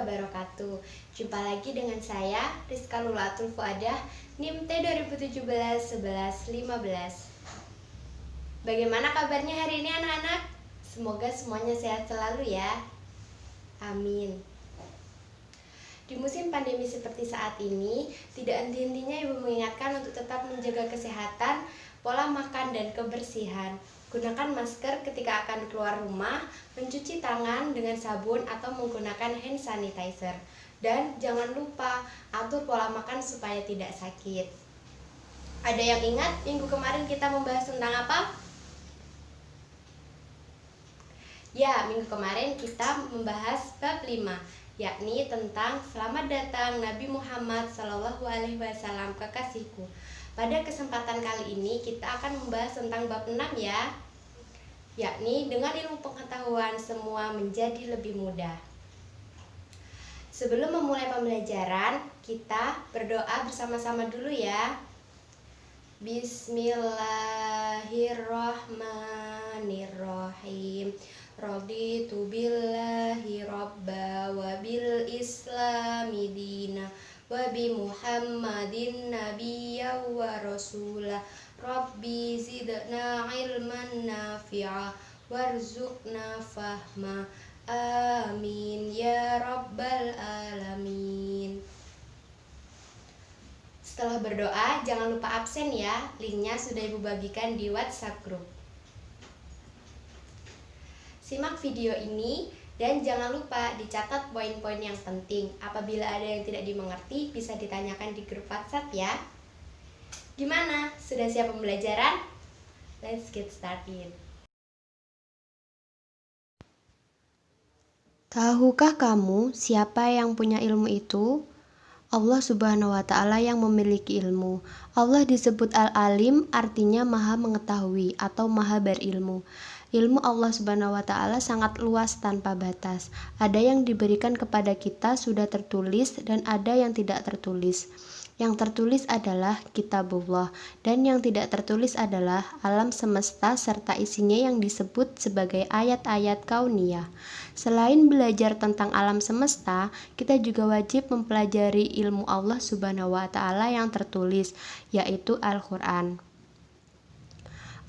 wabarakatuh. Jumpa lagi dengan saya Rizka Lulatul Fuadah, NIM T 2017 1115. Bagaimana kabarnya hari ini anak-anak? Semoga semuanya sehat selalu ya. Amin. Di musim pandemi seperti saat ini, tidak henti-hentinya Ibu mengingatkan untuk tetap menjaga kesehatan, pola makan dan kebersihan. Gunakan masker ketika akan keluar rumah, mencuci tangan dengan sabun atau menggunakan hand sanitizer. Dan jangan lupa atur pola makan supaya tidak sakit. Ada yang ingat minggu kemarin kita membahas tentang apa? Ya, minggu kemarin kita membahas bab 5, yakni tentang selamat datang Nabi Muhammad SAW kekasihku. Pada kesempatan kali ini kita akan membahas tentang bab 6 ya, yakni dengan ilmu pengetahuan semua menjadi lebih mudah. Sebelum memulai pembelajaran, kita berdoa bersama-sama dulu ya. Bismillahirrahmanirrahim. Raditu billahi robba wa bil islami dina wa bi muhammadin nabiyya wa rasulah. Rabbi zidna ilman nafi'a warzuqna fahma. Amin ya rabbal alamin. Setelah berdoa, jangan lupa absen ya. Linknya sudah Ibu bagikan di WhatsApp group. Simak video ini dan jangan lupa dicatat poin-poin yang penting. Apabila ada yang tidak dimengerti, bisa ditanyakan di grup WhatsApp ya. Gimana? Sudah siap pembelajaran? Let's get started. Tahukah kamu siapa yang punya ilmu itu? Allah Subhanahu wa Ta'ala yang memiliki ilmu. Allah disebut Al-Alim, artinya Maha Mengetahui atau Maha Berilmu. Ilmu Allah Subhanahu wa Ta'ala sangat luas tanpa batas. Ada yang diberikan kepada kita sudah tertulis dan ada yang tidak tertulis. Yang tertulis adalah Kitabullah dan yang tidak tertulis adalah alam semesta serta isinya yang disebut sebagai ayat-ayat kauniyah. Selain belajar tentang alam semesta, kita juga wajib mempelajari ilmu Allah Subhanahu wa Ta'ala yang tertulis, yaitu Al-Quran.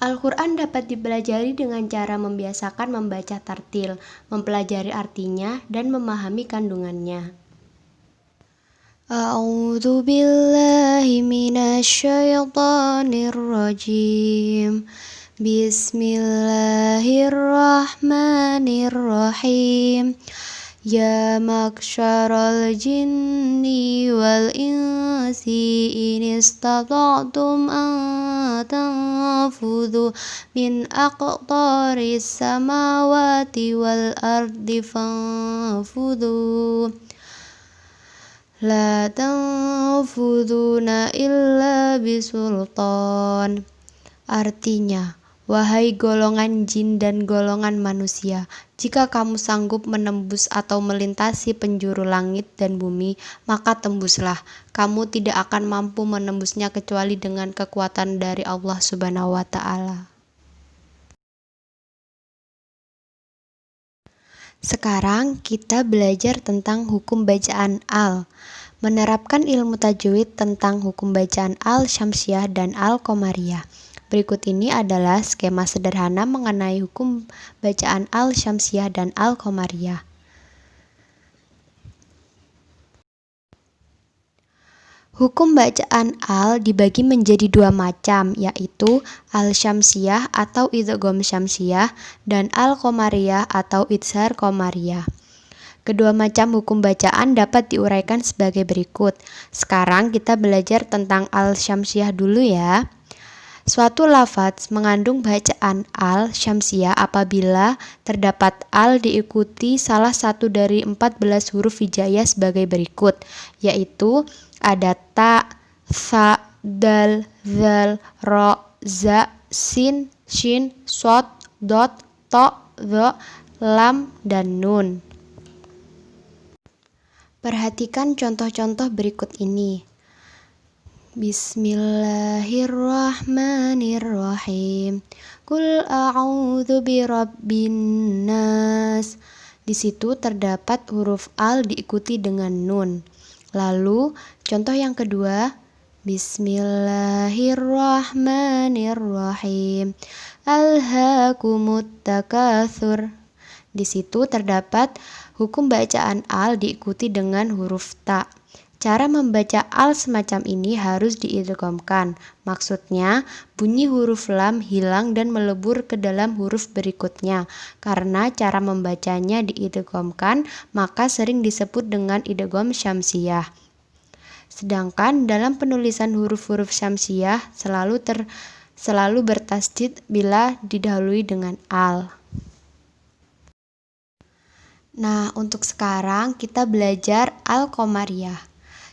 Al-Quran dapat dipelajari dengan cara membiasakan membaca tartil, mempelajari artinya, dan memahami kandungannya. A'udzu billahi minasyaitonir rajim. Bismillahirrahmanirrahim. Ya maksyaral jinni wal insi in istata'tum an tanfudhu min aqtaris samawati wal ardi fanfudhu la tanfuduna illa bisultan. Artinya, wahai golongan jin dan golongan manusia, jika kamu sanggup menembus atau melintasi penjuru langit dan bumi, maka tembuslah. Kamu tidak akan mampu menembusnya kecuali dengan kekuatan dari Allah Subhanahu wa Ta'ala. Sekarang kita belajar tentang hukum bacaan al. Menerapkan ilmu tajwid tentang hukum bacaan al-syamsiyah dan al-qamariyah. Berikut ini adalah skema sederhana mengenai hukum bacaan al-syamsiyah dan al-qamariyah. Hukum bacaan al dibagi menjadi dua macam, yaitu al-syamsiyah atau idgham syamsiyah dan al-qamariyah atau idshar qamariyah. Kedua macam hukum bacaan dapat diuraikan sebagai berikut. Sekarang kita belajar tentang al-syamsiyah dulu ya. Suatu lafaz mengandung bacaan al-syamsiyah apabila terdapat al diikuti salah satu dari 14 huruf hijaiyah sebagai berikut, yaitu ada ta, sa, dal, zal, ro, za, sin, shin, shod, dot, to, dho, lam, dan nun. Perhatikan contoh-contoh berikut ini. Bismillahirrahmanirrahim. Qul a'udzu birabbin nas. Di situ terdapat huruf al diikuti dengan nun. Lalu contoh yang kedua, Bismillahirrahmanirrahim. Alhaakumut takatsur. Di situ terdapat hukum bacaan al diikuti dengan huruf ta. Cara membaca al semacam ini harus diidghamkan. Maksudnya, bunyi huruf lam hilang dan melebur ke dalam huruf berikutnya. Karena cara membacanya diidghamkan, maka sering disebut dengan idgham syamsiyah. Sedangkan dalam penulisan huruf-huruf syamsiyah selalu bertasdid bila didahului dengan al. Nah, untuk sekarang kita belajar al-qamariyah.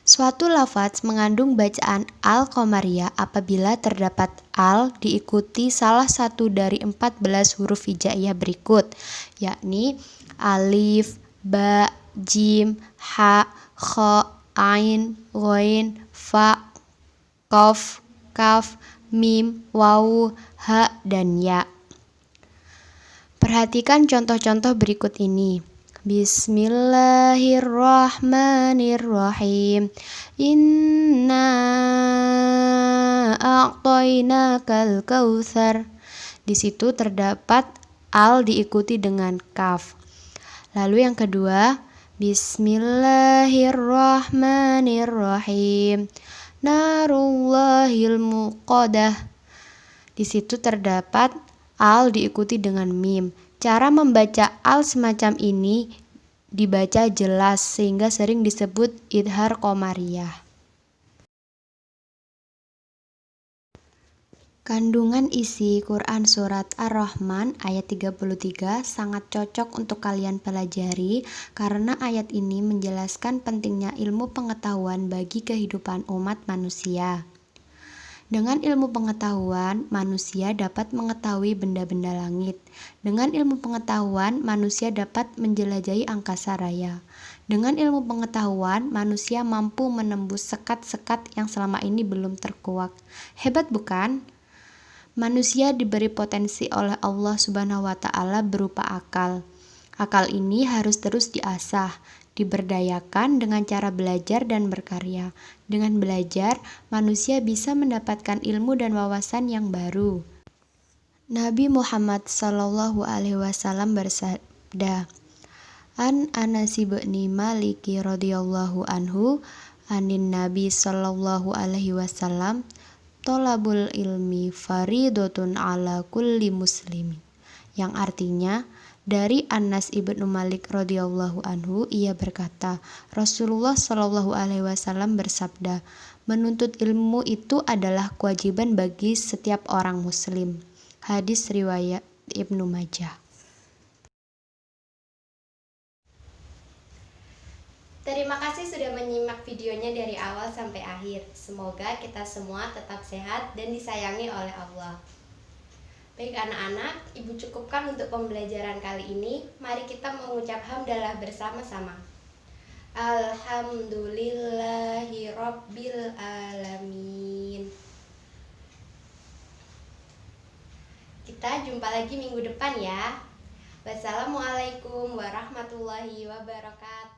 Suatu lafaz mengandung bacaan al-qamariyah apabila terdapat al diikuti salah satu dari 14 huruf hijaiyah berikut, yakni alif, ba, jim, ha, kha, ain, ghain, fa, qaf, kaf, mim, wawu, ha, dan ya. Perhatikan contoh-contoh berikut ini. Bismillahirrahmanirrahim. Inna a'tainakal kautsar. Di situ terdapat al diikuti dengan kaf. Lalu yang kedua, Bismillahirrahmanirrahim. Narullahil muqadah. Di situ terdapat al diikuti dengan mim. Cara membaca al semacam ini dibaca jelas sehingga sering disebut idhar qamariyah. Kandungan isi Quran Surat Ar-Rahman ayat 33 sangat cocok untuk kalian pelajari karena ayat ini menjelaskan pentingnya ilmu pengetahuan bagi kehidupan umat manusia. Dengan ilmu pengetahuan, manusia dapat mengetahui benda-benda langit. Dengan ilmu pengetahuan, manusia dapat menjelajahi angkasa raya. Dengan ilmu pengetahuan, manusia mampu menembus sekat-sekat yang selama ini belum terkuak. Hebat bukan? Manusia diberi potensi oleh Allah Subhanahu wa Ta'ala berupa akal. Akal ini harus terus diasah, diberdayakan dengan cara belajar dan berkarya. Dengan belajar, manusia bisa mendapatkan ilmu dan wawasan yang baru. Nabi Muhammad SAW bersabda, An Anas bin Malik radhiyallahu anhu, anin Nabi SAW, tolabul ilmi faridatun ala kulli muslimin. Yang artinya, dari Anas ibnu Malik radhiyallahu anhu, ia berkata, Rasulullah Shallallahu alaihi wasallam bersabda, menuntut ilmu itu adalah kewajiban bagi setiap orang muslim. Hadis riwayat Ibnu Majah. Terima kasih sudah menyimak videonya dari awal sampai akhir. Semoga kita semua tetap sehat dan disayangi oleh Allah. Baik anak-anak, Ibu cukupkan untuk pembelajaran kali ini. Mari kita mengucap hamdalah bersama-sama. Alhamdulillahi Rabbil Alamin. Kita jumpa lagi minggu depan ya. Wassalamualaikum warahmatullahi wabarakatuh.